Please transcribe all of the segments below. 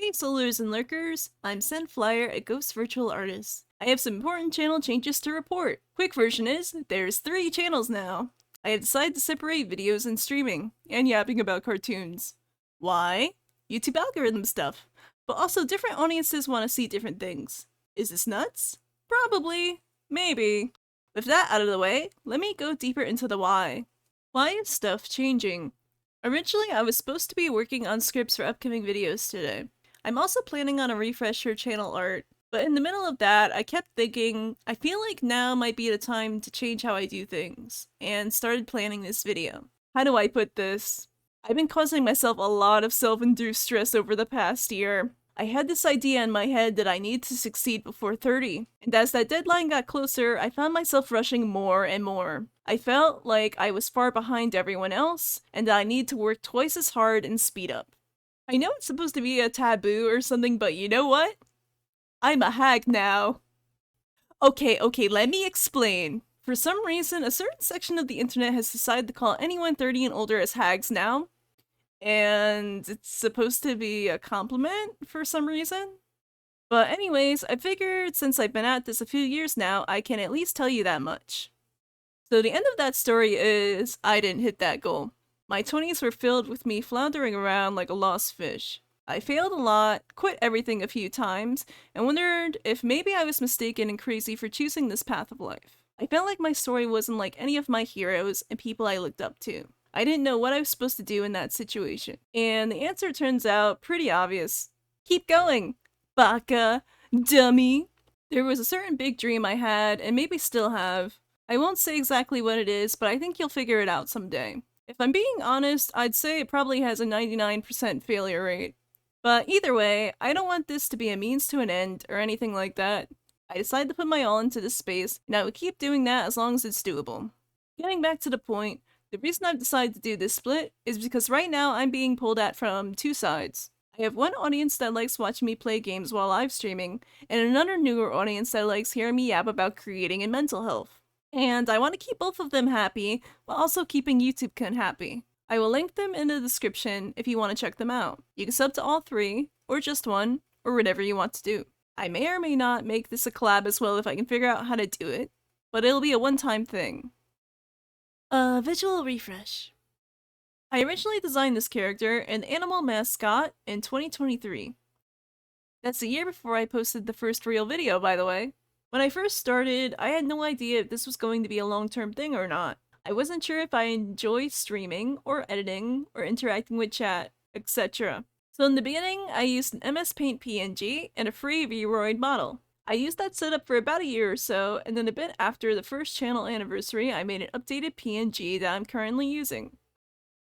Hey Solars and Lurkers, I'm SenFlyer, a ghost virtual artist. I have some important channel changes to report. Quick version is, there's 3 channels now. I have decided to separate videos and streaming, and yapping about cartoons. Why? YouTube algorithm stuff. But also different audiences want to see different things. Is this nuts? Probably. Maybe. With that out of the way, let me go deeper into the why. Why is stuff changing? Originally, I was supposed to be working on scripts for upcoming videos today. I'm also planning on a refresh for channel art, but in the middle of that, I kept thinking, I feel like now might be the time to change how I do things, and started planning this video. How do I put this? I've been causing myself a lot of self-induced stress over the past year. I had this idea in my head that I need to succeed before 30, and as that deadline got closer, I found myself rushing more and more. I felt like I was far behind everyone else, and that I need to work twice as hard and speed up. I know it's supposed to be a taboo or something, but you know what? I'm a hag now. Okay, let me explain. For some reason, a certain section of the internet has decided to call anyone 30 and older as hags now. And it's supposed to be a compliment for some reason. But anyways, I figured since I've been at this a few years now, I can at least tell you that much. So the end of that story is, I didn't hit that goal. My 20s were filled with me floundering around like a lost fish. I failed a lot, quit everything a few times, and wondered if maybe I was mistaken and crazy for choosing this path of life. I felt like my story wasn't like any of my heroes and people I looked up to. I didn't know what I was supposed to do in that situation. And the answer turns out pretty obvious. Keep going! Baka! Dummy! There was a certain big dream I had, and maybe still have. I won't say exactly what it is, but I think you'll figure it out someday. If I'm being honest, I'd say it probably has a 99% failure rate. But either way, I don't want this to be a means to an end or anything like that. I decided to put my all into this space, and I would keep doing that as long as it's doable. Getting back to the point, the reason I've decided to do this split is because right now I'm being pulled at from 2 sides. I have one audience that likes watching me play games while live streaming, and another newer audience that likes hearing me yap about creating and mental health. And I want to keep both of them happy, while also keeping YouTube happy. I will link them in the description if you want to check them out. You can sub to all 3, or just one, or whatever you want to do. I may or may not make this a collab as well if I can figure out how to do it, but it'll be a one-time thing. Visual refresh. I originally designed this character and animal mascot in 2023. That's a year before I posted the first real video, by the way. When I first started, I had no idea if this was going to be a long-term thing or not. I wasn't sure if I enjoyed streaming, or editing, or interacting with chat, etc. So in the beginning, I used an MS Paint PNG and a free Vroid model. I used that setup for about a year or so, and then a bit after the first channel anniversary, I made an updated PNG that I'm currently using.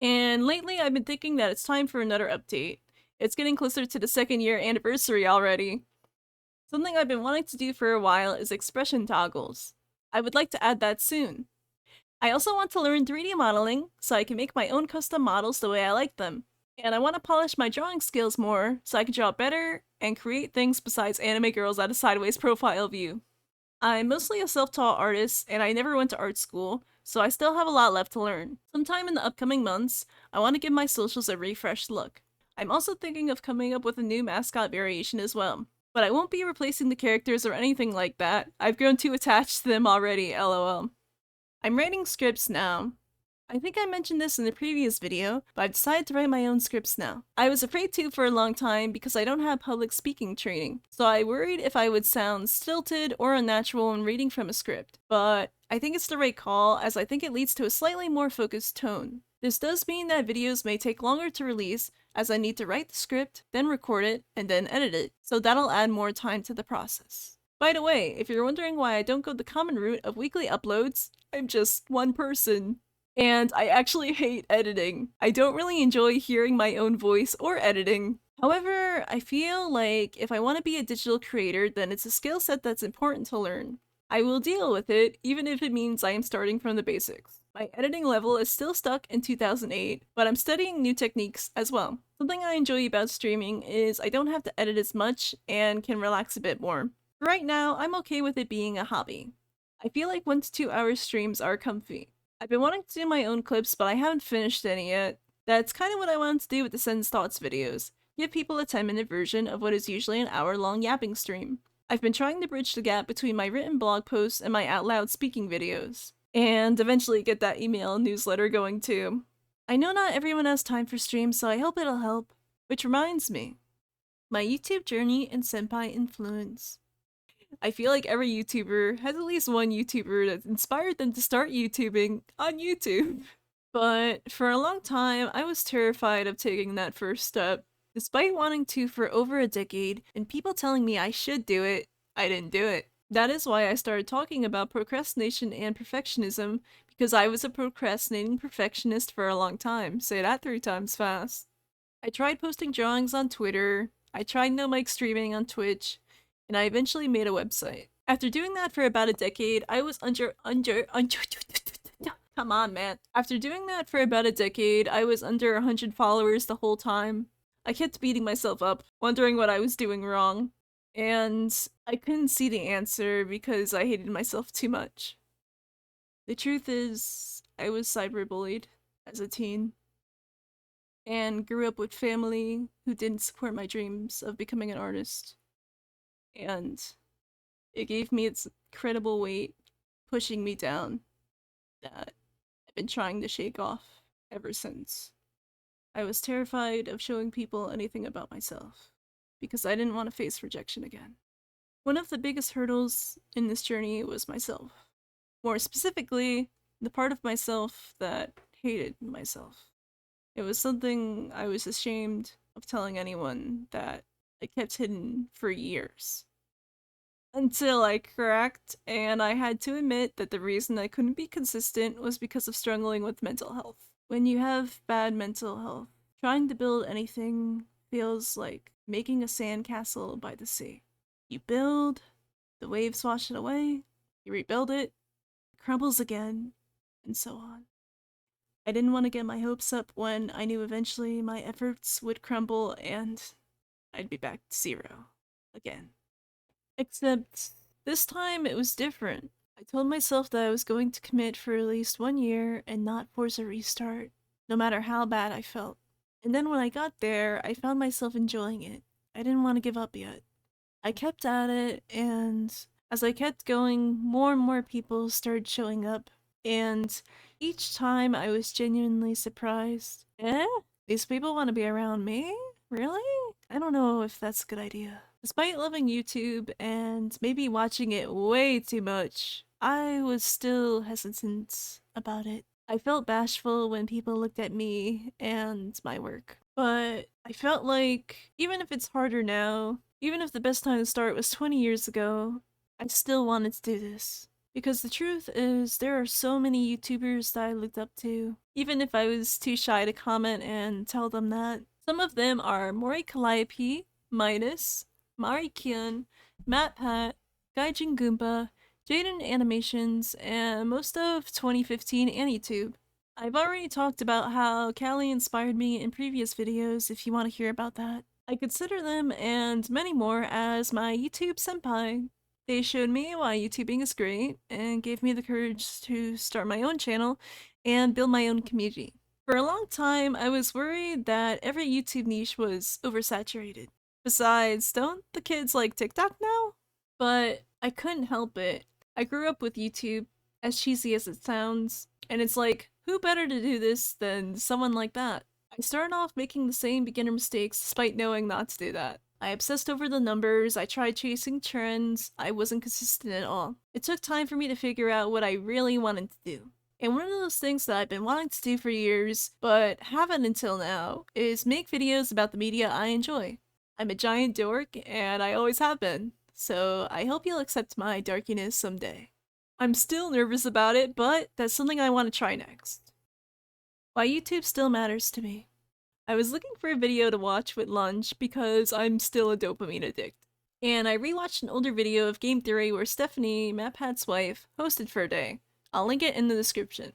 And lately, I've been thinking that it's time for another update. It's getting closer to the 2nd year anniversary already. Something I've been wanting to do for a while is expression toggles. I would like to add that soon. I also want to learn 3D modeling, so I can make my own custom models the way I like them. And I want to polish my drawing skills more, so I can draw better and create things besides anime girls at a sideways profile view. I'm mostly a self-taught artist, and I never went to art school, so I still have a lot left to learn. Sometime in the upcoming months, I want to give my socials a refreshed look. I'm also thinking of coming up with a new mascot variation as well. But I won't be replacing the characters or anything like that. I've grown too attached to them already, lol. I'm writing scripts now. I think I mentioned this in the previous video, but I've decided to write my own scripts now. I was afraid to for a long time because I don't have public speaking training, so I worried if I would sound stilted or unnatural when reading from a script. But I think it's the right call, as I think it leads to a slightly more focused tone. This does mean that videos may take longer to release, as I need to write the script, then record it, and then edit it, so that'll add more time to the process. By the way, if you're wondering why I don't go the common route of weekly uploads, I'm just one person. And I actually hate editing. I don't really enjoy hearing my own voice or editing. However, I feel like if I want to be a digital creator, then it's a skill set that's important to learn. I will deal with it, even if it means I am starting from the basics. My editing level is still stuck in 2008, but I'm studying new techniques as well. Something I enjoy about streaming is I don't have to edit as much and can relax a bit more. Right now, I'm okay with it being a hobby. I feel like 1 to 2 hour streams are comfy. I've been wanting to do my own clips, but I haven't finished any yet. That's kind of what I wanted to do with the Sen's Thoughts videos. Give people a 10-minute version of what is usually an hour-long yapping stream. I've been trying to bridge the gap between my written blog posts and my out-loud speaking videos. And eventually get that email newsletter going too. I know not everyone has time for streams, so I hope it'll help. Which reminds me, my YouTube journey and Senpai Influence. I feel like every YouTuber has at least one YouTuber that inspired them to start YouTubing on YouTube. But for a long time, I was terrified of taking that first step. Despite wanting to for over a decade, and people telling me I should do it, I didn't do it. That is why I started talking about procrastination and perfectionism, because I was a procrastinating perfectionist for a long time. Say that 3 times fast. I tried posting drawings on Twitter, I tried no mic streaming on Twitch, and I eventually made a website. After doing that for about a decade, I was come on, man. After doing that for about a decade, I was under 100 followers the whole time. I kept beating myself up, wondering what I was doing wrong. And I couldn't see the answer because I hated myself too much. The truth is, I was cyberbullied as a teen. And grew up with family who didn't support my dreams of becoming an artist. And it gave me its incredible weight, pushing me down, that I've been trying to shake off ever since. I was terrified of showing people anything about myself, because I didn't want to face rejection again. One of the biggest hurdles in this journey was myself. More specifically, the part of myself that hated myself. It was something I was ashamed of telling anyone that I kept hidden for years. Until I cracked, and I had to admit that the reason I couldn't be consistent was because of struggling with mental health. When you have bad mental health, trying to build anything feels like making a sandcastle by the sea. You build, the waves wash it away, you rebuild it, it crumbles again, and so on. I didn't want to get my hopes up when I knew eventually my efforts would crumble and I'd be back to 0 again. Except this time it was different. I told myself that I was going to commit for at least 1 year and not force a restart, no matter how bad I felt. And then when I got there, I found myself enjoying it. I didn't want to give up yet. I kept at it, and as I kept going, more and more people started showing up, and each time I was genuinely surprised. These people want to be around me? Really? I don't know if that's a good idea. Despite loving YouTube and maybe watching it way too much, I was still hesitant about it. I felt bashful when people looked at me and my work. But I felt like, even if it's harder now, even if the best time to start was 20 years ago, I still wanted to do this. Because the truth is, there are so many YouTubers that I looked up to, even if I was too shy to comment and tell them that. Some of them are Mori Calliope, Midas, Mari Kian, Matt Pat, Gaijin Goomba, Jaden Animations, and most of 2015 AniTube. I've already talked about how Callie inspired me in previous videos if you want to hear about that. I consider them, and many more, as my YouTube senpai. They showed me why YouTubing is great, and gave me the courage to start my own channel and build my own community. For a long time, I was worried that every YouTube niche was oversaturated. Besides, don't the kids like TikTok now? But I couldn't help it. I grew up with YouTube, as cheesy as it sounds, and it's like, who better to do this than someone like that? I started off making the same beginner mistakes despite knowing not to do that. I obsessed over the numbers, I tried chasing trends, I wasn't consistent at all. It took time for me to figure out what I really wanted to do. And one of those things that I've been wanting to do for years, but haven't until now, is make videos about the media I enjoy. I'm a giant dork, and I always have been, so I hope you'll accept my darkiness someday. I'm still nervous about it, but that's something I want to try next. Why YouTube still matters to me. I was looking for a video to watch with lunch because I'm still a dopamine addict. And I rewatched an older video of Game Theory where Stephanie, MatPat's wife, hosted for a day. I'll link it in the description.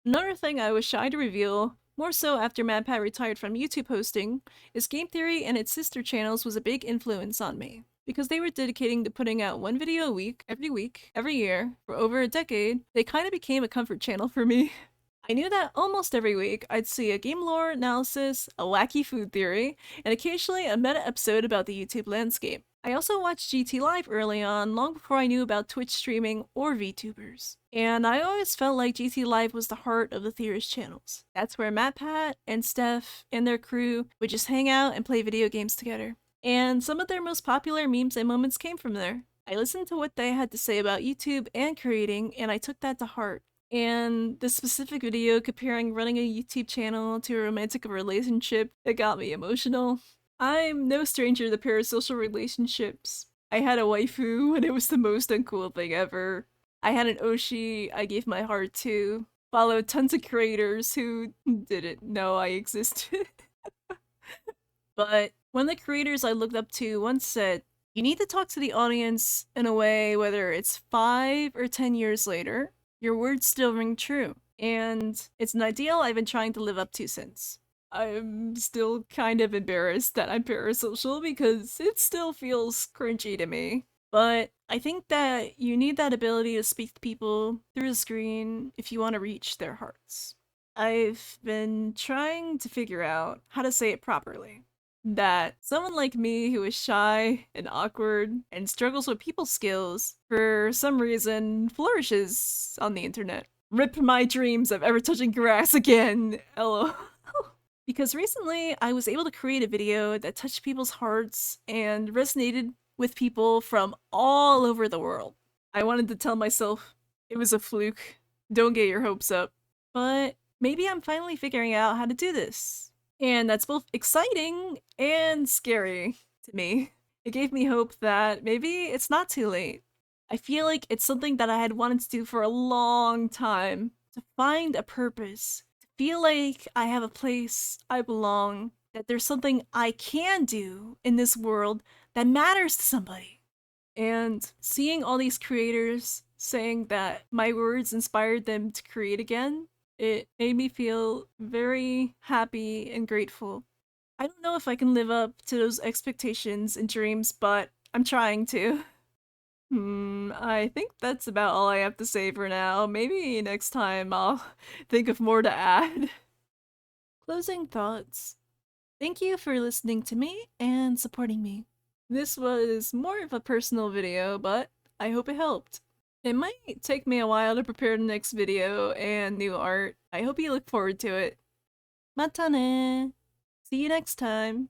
Another thing I was shy to reveal, more so after MatPat retired from YouTube hosting, is Game Theory and its sister channels was a big influence on me. Because they were dedicating to putting out 1 video a week, every year, for over a decade, they kinda became a comfort channel for me. I knew that almost every week I'd see a game lore analysis, a wacky food theory, and occasionally a meta episode about the YouTube landscape. I also watched GT Live early on, long before I knew about Twitch streaming or VTubers. And I always felt like GT Live was the heart of the theorist channels. That's where MatPat and Steph and their crew would just hang out and play video games together. And some of their most popular memes and moments came from there. I listened to what they had to say about YouTube and creating, and I took that to heart. And this specific video comparing running a YouTube channel to a romantic relationship, it got me emotional. I'm no stranger to parasocial relationships. I had a waifu and it was the most uncool thing ever. I had an Oshi I gave my heart to. Followed tons of creators who didn't know I existed. But one of the creators I looked up to once said, "You need to talk to the audience in a way, whether it's 5 or 10 years later, your words still ring true." And it's an ideal I've been trying to live up to since. I'm still kind of embarrassed that I'm parasocial because it still feels cringy to me. But I think that you need that ability to speak to people through the screen if you want to reach their hearts. I've been trying to figure out how to say it properly. That someone like me who is shy and awkward and struggles with people skills, for some reason, flourishes on the internet. Rip my dreams of ever touching grass again, lol. Because recently I was able to create a video that touched people's hearts and resonated with people from all over the world. I wanted to tell myself it was a fluke, don't get your hopes up. But maybe I'm finally figuring out how to do this. And that's both exciting and scary to me. It gave me hope that maybe it's not too late. I feel like it's something that I had wanted to do for a long time, to find a purpose, to feel like I have a place I belong, that there's something I can do in this world that matters to somebody. And seeing all these creators saying that my words inspired them to create again, it made me feel very happy and grateful. I don't know if I can live up to those expectations and dreams, but I'm trying to. I think that's about all I have to say for now. Maybe next time I'll think of more to add. Closing thoughts. Thank you for listening to me and supporting me. This was more of a personal video, but I hope it helped. It might take me a while to prepare the next video and new art. I hope you look forward to it. Mata ne! See you next time!